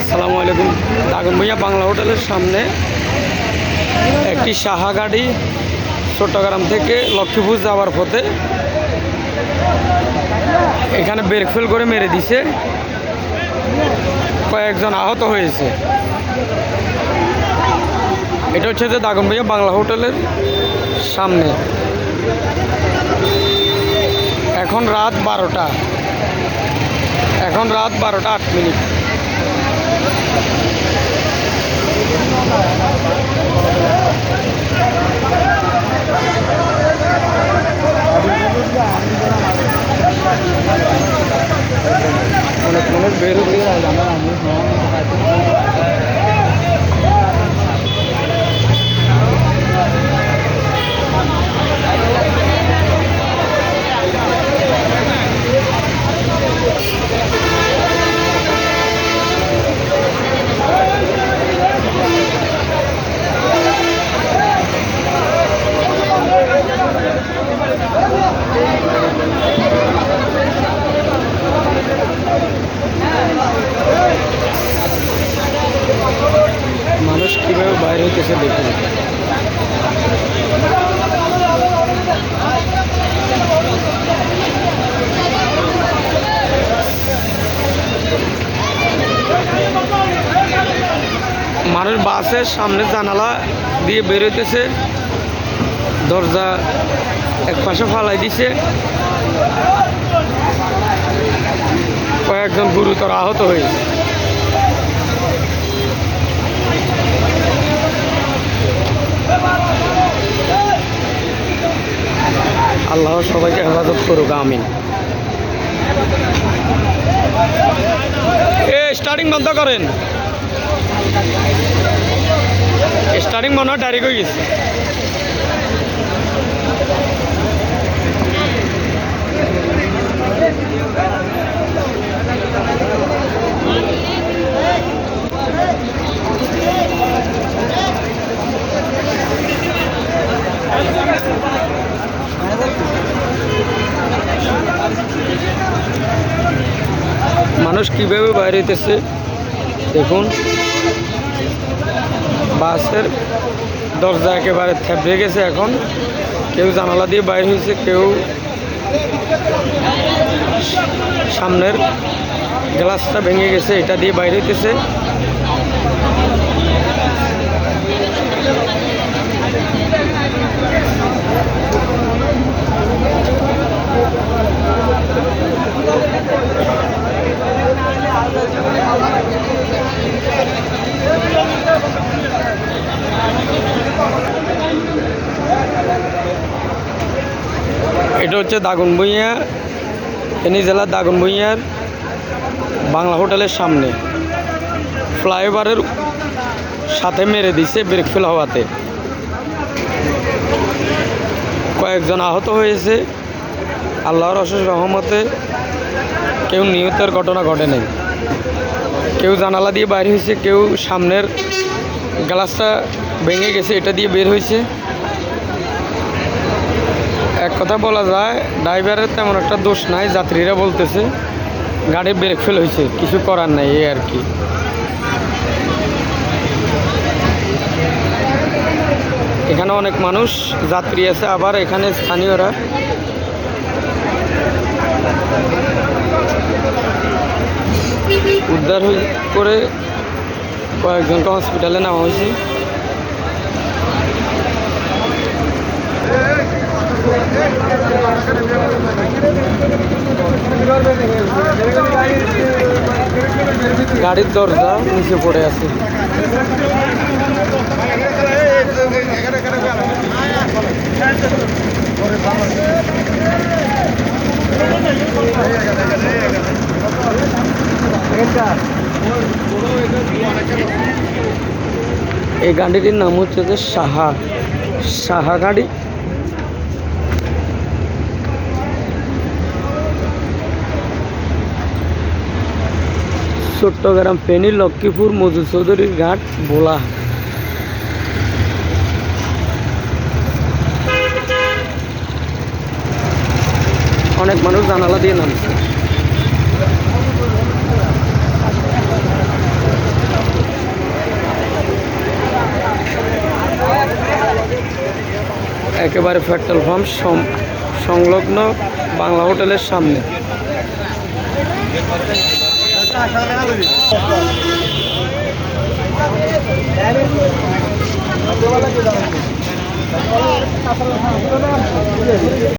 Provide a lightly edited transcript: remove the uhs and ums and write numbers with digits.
আসসালামু আলাইকুম। দাগনভূঞা বাংলা হোটেলের সামনে একটি সাহা গাড়ি চট্টগ্রাম থেকে লক্ষ্মীপুর যাওয়ার পথে এখানে ব্রেক ফেল করে মেরে দিছে, কয়েকজন আহত হয়েছে। এটা হচ্ছে যে দাগনভূঞা বাংলা হোটেলের সামনে। এখন রাত 12টা, এখন রাত 12টা 8 মিনিট। অনেক মানুষ বের হতে মানুষ কীভাবে বাইরে হইতেছে দেখুন। মানুষ বাসের সামনে জানালা দিয়ে বের হইতেছে, দরজা এক পাশে ফালাই দিছে, কয়েকজন গুরুতর আহত হয়েছে। আল্লাহ সবাইকে হেফাজত করুক, আমিন। স্টার্টিং বন্ধ করেন, স্টার্টিং মনে হয় ডাইরেক্ট হয়ে গেছে। মানুষ কীভাবে বাইরে হইতেছে দেখুন। বাসের দরজা একেবারে থেবড়ে গেছে। এখন কেউ জানালা দিয়ে বাইরে হয়েছে, কেউ সামনের গ্লাসটা ভেঙে গেছে, এটা দিয়ে বাইরে হইতেছে। এটা হচ্ছে দাগনভূঞা, ফেনী জেলার দাগনভূঞার বাংলা হোটেলের সামনে। ফ্লাইওভারের সাথে মেরে দিছে ব্রেক ফেল হওয়াতে, কয়েকজন আহত হয়েছে। আল্লাহর অশেষ রহমতে কেউ নিহতের ঘটনা ঘটে নাই। কেউ জানালা দিয়ে বাইর হয়েছে, কেউ সামনের গ্লাসটা ভেঙে গেছে, এটা দিয়ে বের হয়েছে। এক কথা বলা যায়, ড্রাইভারের তেমন একটা দোষ নাই, যাত্রীরা বলতেছে গাড়ি ব্রেক ফেল হয়েছে, কিছু করার নাই, এই আর কি। এখানে অনেক মানুষ যাত্রী আছে, আবার এখানে স্থানীয়রা। উদ্ধার করে কয়েকজনকে হসপিটালে নেওয়া হয়েছে। গাড়ির দরজা নিচে পড়ে আছে। এই গাড়িটির নাম হচ্ছে যে সাহা গাড়ি। চট্টগ্রাম ফেনী লক্ষ্মীপুর মজু চৌধুরীর ঘাট ভোলা। অনেক মানুষ জানালা দিয়ে নামছে। একেবারে পেট্রোল পাম্প সংলগ্ন বাংলা হোটেলের সামনে।